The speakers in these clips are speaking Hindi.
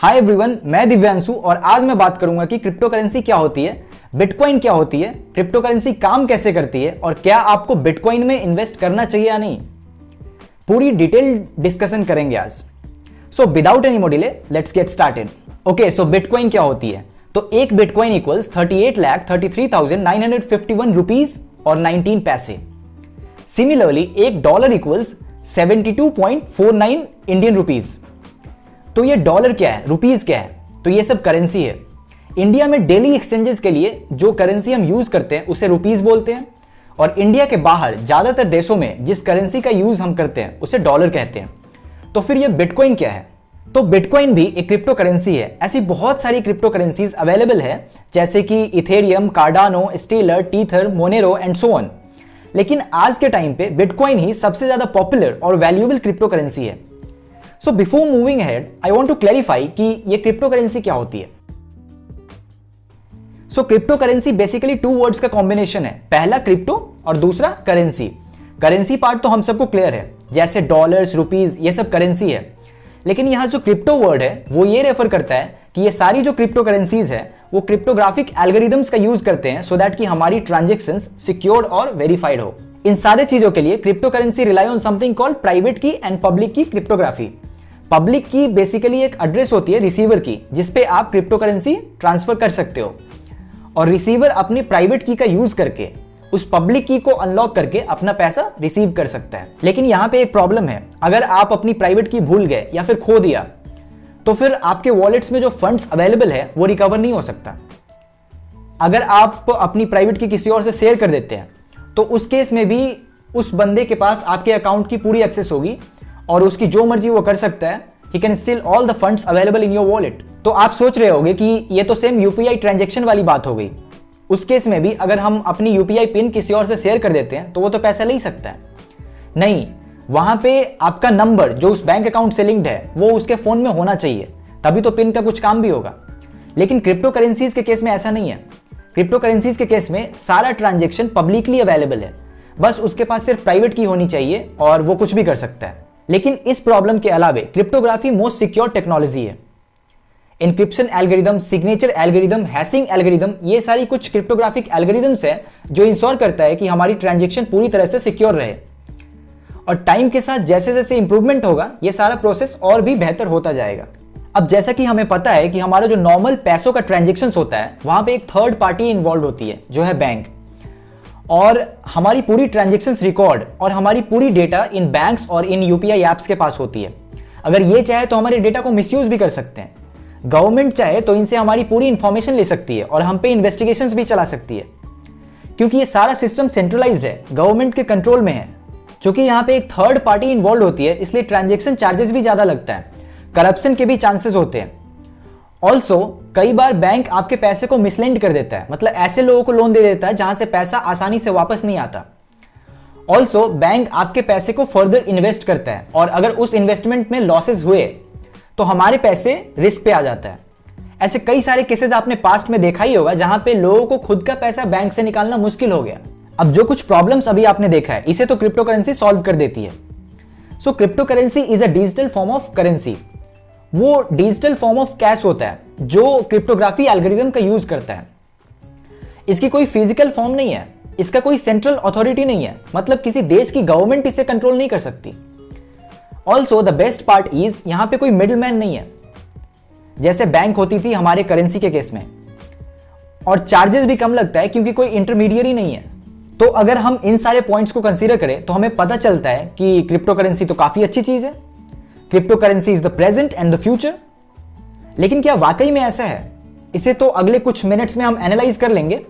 हाय एवरीवन, मैं दिव्यांशु और आज मैं बात करूंगा कि क्रिप्टो करेंसी क्या होती है, बिटकॉइन क्या होती है, क्रिप्टो करेंसी काम कैसे करती है और क्या आपको बिटकॉइन में इन्वेस्ट करना चाहिए या नहीं। पूरी डिटेल डिस्कशन करेंगे आज। So without any more delay let's get started. Okay, so bitcoin क्या होती है? तो एक बिटकॉइन इक्वल्स 38,33,951 रुपीज और 19 पैसे। सिमिलरली एक डॉलर इक्वल्स 72.49 इंडियन रुपीज। तो ये डॉलर क्या है, रुपीज क्या है? तो ये सब करेंसी है। इंडिया में डेली एक्सचेंजेस के लिए जो करेंसी हम यूज करते हैं उसे रुपीज बोलते हैं, और इंडिया के बाहर ज्यादातर देशों में जिस करेंसी का यूज हम करते हैं उसे डॉलर कहते हैं। तो फिर ये बिटकॉइन क्या है? तो बिटकॉइन भी एक क्रिप्टो करेंसी है। ऐसी बहुत सारी क्रिप्टो करेंसीज अवेलेबल है, जैसे कि Ethereum, Cardano, Stellar, Tether, Monero and so on. लेकिन आज के टाइम पे बिटकॉइन ही सबसे ज्यादा पॉपुलर और वैल्यूएबल क्रिप्टो करेंसी है। So before moving ahead I want to clarify कि ये क्रिप्टो करेंसी क्या होती है। So cryptocurrency basically two words का कॉम्बिनेशन है, पहला क्रिप्टो और दूसरा करेंसी। करेंसी पार्ट तो हम सबको क्लियर है, जैसे डॉलर्स, रुपीज, ये सब करेंसी है। लेकिन यहां जो क्रिप्टो वर्ड है वो ये रेफर करता है कि ये सारी जो क्रिप्टो करेंसीज है वो क्रिप्टोग्राफिक एल्गोरिदम्स का यूज करते हैं सो दैट कि हमारी ट्रांजैक्शंस सिक्योर्ड और वेरीफाइड हो। इन सारे चीजों के लिए crypto currency rely on something called private key and public key cryptography. Public key basically एक एड्रेस होती है रिसीवर की, जिसपे आप क्रिप्टो करेंसी ट्रांसफर कर सकते हो, और रिसीवर अपनी प्राइवेट की का यूज करके उस पब्लिक की को अनलॉक करके अपना पैसा रिसीव कर सकता है। लेकिन यहां पे एक प्रॉब्लम है, अगर आप अपनी प्राइवेट की भूल गए या फिर खो दिया तो फिर आपके वॉलेट्स में जो फंड्स अवेलेबल है वो रिकवर नहीं हो सकता। अगर आप अपनी प्राइवेट की किसी और से शेयर कर देते हैं तो उस केस में भी उस बंदे के पास आपके अकाउंट की पूरी एक्सेस होगी और उसकी जो मर्जी वो कर सकता है। He can steel all the funds available in your wallet. तो आप सोच रहे होंगे कि ये तो सेम यूपीआई ट्रांजैक्शन वाली बात हो गई। उस केस में भी अगर हम अपनी यूपीआई पिन किसी और से शेयर कर देते हैं तो वो तो पैसा ले ही सकता है। नहीं, वहां पे आपका नंबर जो उस बैंक अकाउंट से लिंक्ड है वो उसके फोन में होना चाहिए, तभी तो पिन का कुछ काम भी होगा। लेकिन क्रिप्टो करेंसीज के केस में ऐसा नहीं है। क्रिप्टो करेंसीज के केस में सारा ट्रांजैक्शन पब्लिकली अवेलेबल है, बस उसके पास सिर्फ प्राइवेट की होनी चाहिए और वो कुछ भी कर सकता है। लेकिन इस प्रॉब्लम के अलावा क्रिप्टोग्राफी मोस्ट सिक्योर टेक्नोलॉजी है। Encryption algorithm, signature algorithm, hashing algorithm, ये सारी कुछ क्रिप्टोग्राफिक एल्गोरिदम्स है जो इंश्योर करता है कि हमारी ट्रांजैक्शन पूरी तरह से सिक्योर रहे। और टाइम के साथ जैसे जैसे इंप्रूवमेंट होगा ये सारा प्रोसेस और भी बेहतर होता जाएगा। अब जैसा कि हमें पता है कि हमारा जो नॉर्मल पैसों का ट्रांजैक्शंस होता है वहां पे एक थर्ड पार्टी इन्वॉल्व होती है जो है बैंक, और हमारी पूरी ट्रांजैक्शंस रिकॉर्ड और हमारी पूरी डेटा इन बैंक्स और इन यूपीआई एप्स के पास होती है। अगर ये चाहे तो हमारे डेटा को मिसयूज भी कर सकते हैं। गवर्नमेंट चाहे तो इनसे हमारी पूरी इंफॉर्मेशन ले सकती है और हम पे इन्वेस्टिगेशंस भी चला सकती है, क्योंकि ये सारा सिस्टम सेंट्रलाइज्ड है, गवर्नमेंट के कंट्रोल में है। चूंकि यहाँ पे एक थर्ड पार्टी इन्वॉल्व होती है इसलिए ट्रांजैक्शन चार्जेस भी ज्यादा लगता है, करप्शन के भी चांसेस होते हैं। ऑल्सो कई बार बैंक आपके पैसे को मिसलेंड कर देता है, मतलब ऐसे लोगों को लोन दे देता है जहां से पैसा आसानी से वापस नहीं आता। ऑल्सो बैंक आपके पैसे को फर्दर इन्वेस्ट करता है, और अगर उस इन्वेस्टमेंट में लॉसेस हुए तो हमारे पैसे रिस्क पे आ जाता है। ऐसे कई सारे केसेस आपने पास्ट में देखा ही होगा जहां पे लोगों को खुद का पैसा बैंक से निकालना मुश्किल हो गया। अब जो कुछ प्रॉब्लम्स अभी आपने देखा है इसे तो क्रिप्टो करेंसी सॉल्व कर देती है। So crypto currency is a digital form of currency. वो डिजिटल फॉर्म ऑफ कैश होता है जो क्रिप्टोग्राफी एल्गोरिदम का यूज करता है। इसकी कोई फिजिकल फॉर्म नहीं है, इसका कोई सेंट्रल अथॉरिटी नहीं है, मतलब किसी देश की गवर्नमेंट इसे कंट्रोल नहीं कर सकती। Also the best part is यहां पे कोई मिडलमैन नहीं है, जैसे बैंक होती थी हमारे करेंसी के केस में, और चार्जेस भी कम लगता है क्योंकि कोई इंटरमीडियरी नहीं है। तो अगर हम इन सारे पॉइंट्स को कंसीडर करें तो हमें पता चलता है कि क्रिप्टो करेंसी तो काफी अच्छी चीज है। Crypto currency is the present and the future. लेकिन क्या वाकई में ऐसा है? इसे तो अगले कुछ मिनट्स में हम एनालाइज कर लेंगे,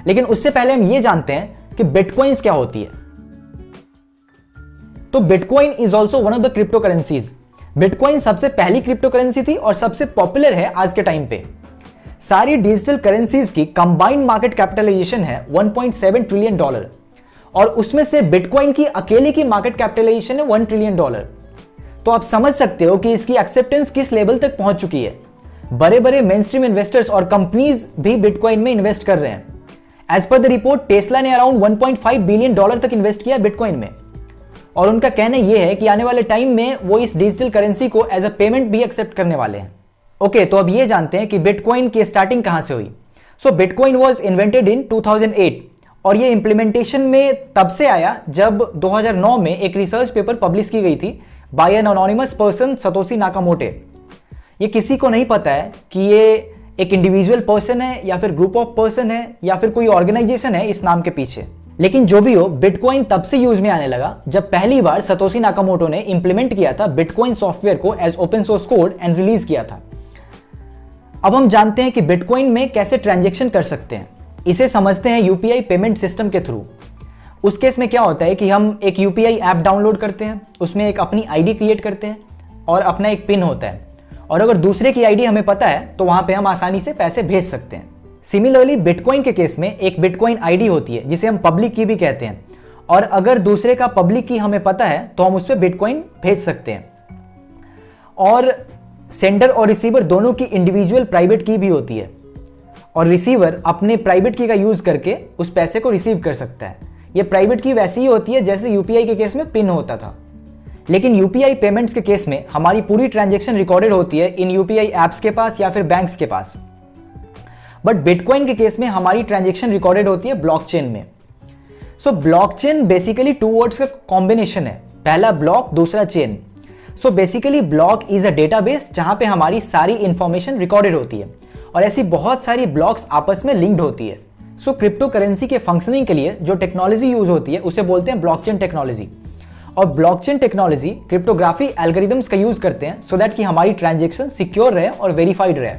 लेकिन उससे पहले हम ये जानते हैं कि बिटकॉइंस क्या होती है। तो bitcoin is also one of the crypto currencies. Bitcoin सबसे पहली क्रिप्टो करेंसी थी और सबसे पॉपुलर है आज के टाइम पे। सारी डिजिटल करेंसीज की कंबाइंड मार्केट कैपिटलाइजेशन है $1.7 ट्रिलियन, और उसमें से बिटकॉइन की अकेले की मार्केट कैपिटलाइजेशन है $1 ट्रिलियन। तो आप समझ सकते हो कि इसकी एक्सेप्टेंस किस लेवल तक पहुंच चुकी है। बड़े बड़े मेनस्ट्रीम इन्वेस्टर्स और कंपनीज भी बिटकॉइन में इन्वेस्ट कर रहे हैं। As per the report Tesla ने अराउंड $1.5 बिलियन तक इन्वेस्ट किया बिटकॉइन में, और उनका कहना यह है कि आने वाले टाइम में वो इस डिजिटल करेंसी को एज अ पेमेंट भी एक्सेप्ट करने वाले हैं। ओके, तो अब ये जानते हैं कि बिटकॉइन की स्टार्टिंग कहां से हुई। सो बिटकॉइन वाज इन्वेंटेड इन 2008 और ये इंप्लीमेंटेशन में तब से आया जब 2009 में एक रिसर्च पेपर पब्लिश की गई थी by an anonymous person Satoshi Nakamoto. ये किसी को नहीं पता है कि ये एक इंडिविजुअल पर्सन है या फिर ग्रुप ऑफ पर्सन है या फिर कोई ऑर्गेनाइजेशन है इस नाम के पीछे। लेकिन जो भी हो, बिटकॉइन तब से यूज में आने लगा जब पहली बार सतोशी नाकामोटो ने इंप्लीमेंट किया था बिटकॉइन सॉफ्टवेयर को as open source code and release किया था। अब हम जानते हैं कि बिटकॉइन में कैसे ट्रांजैक्शन कर सकते हैं। इसे समझते हैं यूपीआई पेमेंट सिस्टम के थ्रू। उस केस में क्या होता है कि हम एक यूपीआई ऐप डाउनलोड करते हैं, उसमें एक अपनी आईडी क्रिएट करते हैं और अपना एक पिन होता है, और अगर दूसरे की आईडी हमें पता है तो वहां पे हम आसानी से पैसे भेज सकते हैं। सिमिलरली बिटकॉइन के केस में एक बिटकॉइन आईडी होती है जिसे हम पब्लिक की भी कहते हैं, और अगर दूसरे का पब्लिक की हमें पता है तो हम उस पर बिटकॉइन भेज सकते हैं। और सेंडर और रिसीवर दोनों की इंडिविजुअल प्राइवेट की भी होती है और रिसीवर अपने प्राइवेट की का यूज करके उस पैसे को रिसीव कर सकता है। ये प्राइवेट की वैसी ही होती है जैसे यूपीआई के केस में पिन होता था। लेकिन यूपीआई पेमेंट्स के केस में हमारी पूरी ट्रांजैक्शन रिकॉर्डेड होती है इन यूपीआई एप्स के पास या फिर बैंक्स के पास। बट बिटकॉइन के केस में हमारी ट्रांजैक्शन रिकॉर्डेड होती है ब्लॉकचेन में। सो ब्लॉकचेन बेसिकली टू वर्ड्स का कॉम्बिनेशन है, पहला ब्लॉक दूसरा chain. So basically block is a database जहां पे हमारी सारी इंफॉर्मेशन रिकॉर्डेड होती है और ऐसी बहुत सारी ब्लॉक्स आपस में लिंक्ड होती है। सो क्रिप्टो करेंसी के फंक्शनिंग के लिए जो टेक्नोलॉजी यूज होती है उसे बोलते हैं ब्लॉकचेन टेक्नोलॉजी। और ब्लॉकचेन टेक्नोलॉजी क्रिप्टोग्राफी एल्गोरिदम्स का यूज करते हैं सो दैट कि हमारी ट्रांजैक्शन सिक्योर रहे और वेरीफाइड रहे।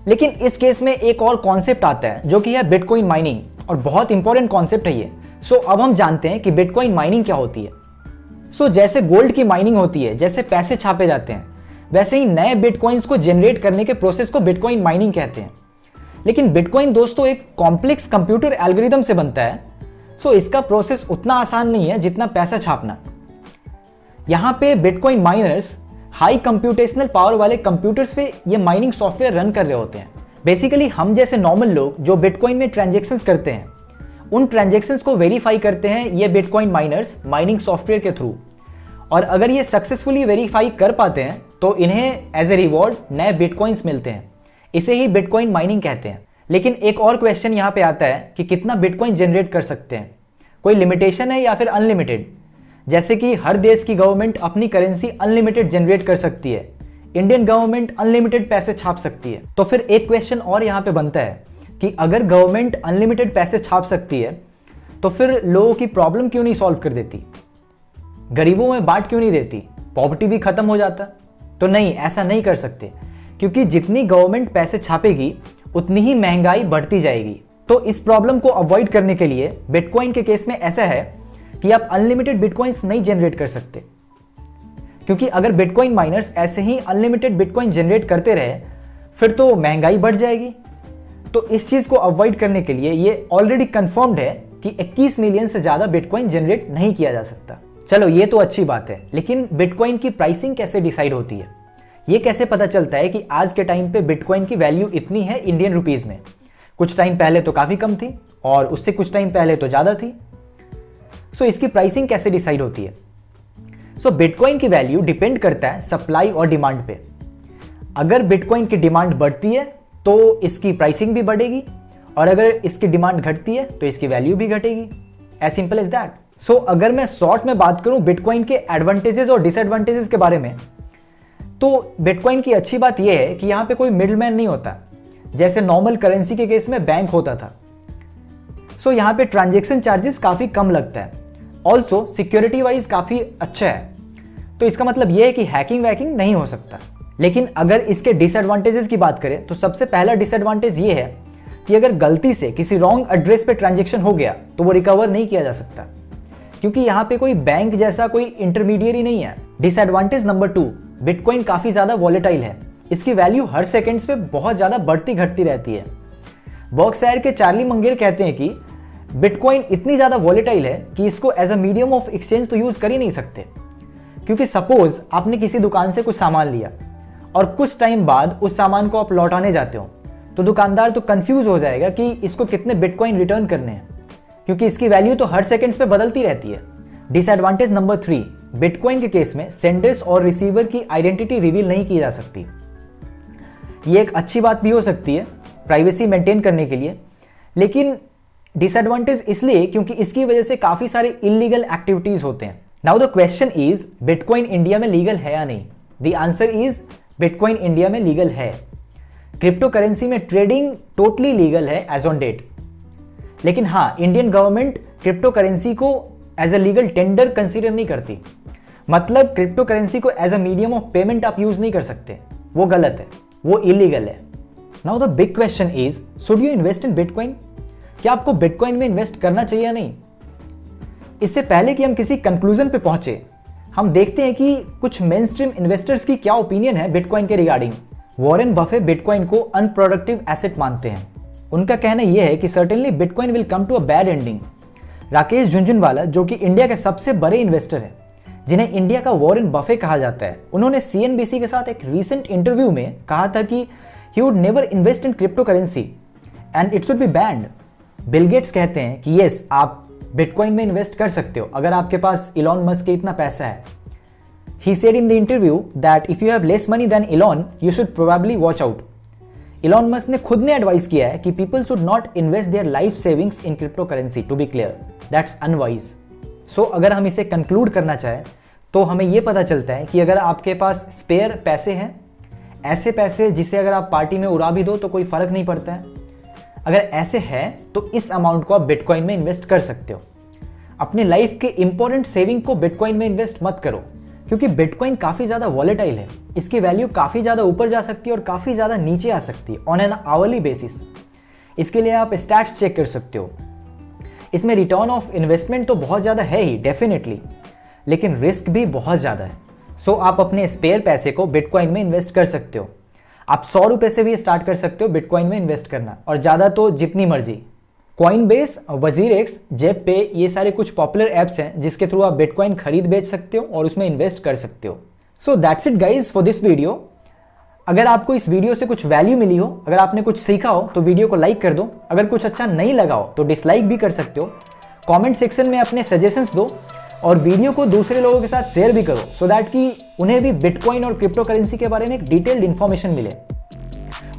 लेकिन इस केस में एक और कॉन्सेप्ट आता है जो कि है बिटकॉइन माइनिंग, और बहुत इंपॉर्टेंट कॉन्सेप्ट है ये। सो अब हम जानते हैं कि बिटकॉइन माइनिंग क्या होती है। सो जैसे गोल्ड की माइनिंग होती है, जैसे पैसे छापे जाते हैं, वैसे ही नए बिटकॉइंस को जनरेट करने के प्रोसेस को बिटकॉइन माइनिंग कहते हैं। लेकिन बिटकॉइन दोस्तों एक कॉम्प्लेक्स कंप्यूटर एल्गोरिदम से बनता है, सो इसका प्रोसेस उतना आसान नहीं है जितना पैसा छापना। यहां पे bitcoin miners high computational power वाले कंप्यूटर्स पे ये माइनिंग सॉफ्टवेयर रन कर रहे होते हैं। बेसिकली हम जैसे नॉर्मल लोग जो बिटकॉइन में ट्रांजैक्शंस करते हैं, उन ट्रांजैक्शंस को वेरीफाई करते हैं ये बिटकॉइन माइनर्स माइनिंग सॉफ्टवेयर के थ्रू, और अगर ये सक्सेसफुली वेरीफाई कर पाते हैं तो इन्हें एज ए रिवॉर्ड नए बिटकॉइंस मिलते हैं। इसे ही बिटकॉइन माइनिंग कहते हैं। लेकिन एक और क्वेश्चन यहाँ पे आता है कि कितना बिटकॉइन जनरेट कर सकते हैं, कोई लिमिटेशन है या फिर अनलिमिटेड। जैसे कि हर देश की गवर्नमेंट अपनी करेंसी अनलिमिटेड जनरेट कर सकती है, इंडियन गवर्नमेंट अनलिमिटेड पैसे छाप सकती है। तो फिर एक क्वेश्चन और यहाँ पे बनता है कि अगर गवर्नमेंट अनलिमिटेड पैसे छाप सकती है तो फिर लोगों की प्रॉब्लम क्यों नहीं सॉल्व कर देती, गरीबों में बांट क्यों नहीं देती, पॉवर्टी भी खत्म हो जाता। तो नहीं, ऐसा नहीं कर सकते, क्योंकि जितनी गवर्नमेंट पैसे छापेगी उतनी ही महंगाई बढ़ती जाएगी। तो इस प्रॉब्लम को अवॉइड करने के लिए बिटकॉइन के केस में ऐसा है कि आप अनलिमिटेड बिटकॉइंस नहीं जनरेट कर सकते, क्योंकि अगर बिटकॉइन माइनर्स ऐसे ही अनलिमिटेड बिटकॉइन जनरेट करते रहे फिर तो महंगाई बढ़ जाएगी। तो इस चीज को अवॉइड करने के लिए ये ऑलरेडी कंफर्म्ड है कि 21 मिलियन से ज्यादा बिटकॉइन जनरेट नहीं किया जा सकता। चलो ये तो अच्छी बात है, लेकिन बिटकॉइन की प्राइसिंग कैसे डिसाइड होती है, ये कैसे पता चलता है कि आज के टाइम पे बिटकॉइन की वैल्यू इतनी है इंडियन रुपीज में। कुछ टाइम पहले तो काफी कम थी और उससे कुछ टाइम पहले तो ज्यादा थी। सो इसकी प्राइसिंग कैसे डिसाइड होती है? सो बिटकॉइन की वैल्यू डिपेंड करता है सप्लाई और डिमांड पे। अगर बिटकॉइन की डिमांड बढ़ती है तो इसकी प्राइसिंग भी बढ़ेगी, और अगर इसकी डिमांड घटती है तो इसकी वैल्यू भी घटेगी। As simple as that. So अगर मैं शॉर्ट में बात करूं बिटकॉइन के एडवांटेजेस और डिसएडवांटेजेस के बारे में, तो बिटकॉइन की अच्छी बात यह है कि यहां पे कोई मिडलमैन नहीं होता, जैसे नॉर्मल करेंसी के केस में बैंक होता था। सो यहां पे ट्रांजैक्शन चार्जेस काफी कम लगता है। ऑल्सो सिक्योरिटी वाइज काफी अच्छा है, तो इसका मतलब यह है कि हैकिंग वैकिंग नहीं हो सकता। लेकिन अगर इसके डिसएडवांटेजेस की बात करें तो सबसे पहला डिसएडवांटेज ये है कि अगर गलती से किसी रॉन्ग एड्रेस पे ट्रांजैक्शन हो गया तो वो रिकवर नहीं किया जा सकता, क्योंकि यहां पे कोई बैंक जैसा कोई इंटरमीडिएरी नहीं है। डिसएडवांटेज नंबर 2, बिटकॉइन काफी ज्यादा वॉलेटाइल है। इसकी वैल्यू हर सेकंड्स पे बहुत ज्यादा बढ़ती घटती रहती है। बर्कशायर के चार्ली मंगेल कहते हैं कि बिटकॉइन इतनी ज्यादा वॉलेटाइल है कि इसको as a medium of exchange तो यूज कर ही नहीं सकते, क्योंकि सपोज आपने किसी दुकान से कुछ सामान लिया और कुछ टाइम बाद उस सामान को आप लौटाने जाते हो, तो दुकानदार तो कंफ्यूज हो जाएगा कि इसको कितने बिटकॉइन रिटर्न करने हैं, क्योंकि इसकी वैल्यू तो हर सेकंड्स पे बदलती रहती है। डिसएडवांटेज नंबर 3, बिटकॉइन के केस में सेंडर्स और रिसीवर की आइडेंटिटी रिवील नहीं की जा सकती। ये एक अच्छी बात भी हो सकती है प्राइवेसी मेंटेन करने के लिए, लेकिन डिसएडवांटेज इसलिए क्योंकि इसकी वजह से काफी सारे इलीगल एक्टिविटीज होते हैं। Now the question is, bitcoin India में लीगल है या नहीं? The answer is bitcoin India में लीगल है। क्रिप्टो करेंसी में ट्रेडिंग टोटली लीगल है एज ऑन डेट, लेकिन हाँ, इंडियन गवर्नमेंट क्रिप्टो करेंसी को as a legal tender consider नहीं करती। मतलब क्रिप्टो करेंसी को as a medium of payment आप यूज नहीं कर सकते, वो गलत है, वो इलीगल है। Now the big question is, should you invest in bitcoin? क्या आपको बिटकॉइन में इन्वेस्ट करना चाहिए या नहीं? इससे पहले कि हम किसी कंक्लूजन पे पहुंचे, हम देखते हैं कि कुछ मेन स्ट्रीम इन्वेस्टर्स की क्या ओपिनियन है बिटकॉइन के रिगार्डिंग। वॉरेन बफे बिटकॉइन को अनप्रोडक्टिव एसेट मानते हैं। उनका कहना यह है कि certainly bitcoin will come to a bad ending. Rakesh Jhunjhunwala, जो कि इंडिया के सबसे बड़े इन्वेस्टर हैं, जिन्हें इंडिया का वॉरेन बफे कहा जाता है, उन्होंने CNBC के साथ एक रीसेंट इंटरव्यू में कहा था कि he would never invest in crypto currency and it should be band. Bill Gates कहते हैं कि यस, आप बिटकॉइन में इन्वेस्ट कर सकते हो अगर आपके पास इलॉन मस्क के इतना पैसा है। He said in the interview that if you have less money than Elon, you should probably watch out. Elon Musk ने खुद ने एडवाइस किया है कि people should not invest their life savings in cryptocurrency. To be clear, that's unwise. So अगर हम इसे कंक्लूड करना चाहें तो हमें यह पता चलता है कि अगर आपके पास स्पेयर पैसे हैं, ऐसे पैसे जिसे अगर आप पार्टी में उड़ा भी दो तो कोई फर्क नहीं पड़ता है, अगर ऐसे है तो इस अमाउंट को आप बिटकॉइन में इन्वेस्ट कर सकते हो। अपने लाइफ के इंपॉर्टेंट सेविंग को बिटकॉइन में इन्वेस्ट मत करो, क्योंकि बिटकॉइन काफी ज्यादा वॉलेटाइल है। इसकी वैल्यू काफी ज्यादा ऊपर जा सकती है और काफी ज्यादा नीचे आ सकती है ऑन एन आवरली बेसिस। इसके लिए आप स्टैट्स चेक कर सकते हो। इसमें रिटर्न ऑफ इन्वेस्टमेंट तो बहुत ज्यादा है ही डेफिनेटली, लेकिन रिस्क भी बहुत ज्यादा है। सो आप अपने स्पेयर पैसे को बिटकॉइन में इन्वेस्ट कर सकते हो। आप 100 रुपए से भी स्टार्ट कर सकते हो बिटकॉइन में इन्वेस्ट करना, और ज्यादा तो जितनी मर्जी। कॉइनबेस, वजीरेक्स, जेप पे, ये सारे कुछ पॉपुलर ऐप्स हैं जिसके थ्रू आप बिटकॉइन खरीद बेच सकते हो और उसमें इन्वेस्ट कर सकते हो। So that's it guys for this video. अगर आपको इस वीडियो से कुछ वैल्यू मिली हो, अगर आपने कुछ सीखा हो तो वीडियो को लाइक कर दो। अगर कुछ अच्छा नहीं लगा हो तो डिसलाइक भी कर सकते हो। कमेंट सेक्शन में अपने सजेशंस दो और वीडियो को दूसरे लोगों के साथ शेयर भी करो, सो दैट कि उन्हें भी बिटकॉइन और क्रिप्टो करेंसी के बारे में एक डिटेल्ड इन्फॉर्मेशन मिले।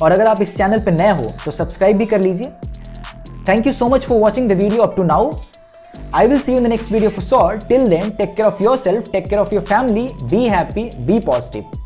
और अगर आप इस चैनल पर नए हो तो सब्सक्राइब भी कर लीजिए। Thank you so much for watching the video up to now. I will see you in the next video for sure. Till then, take care of yourself, take care of your family, be happy, be positive.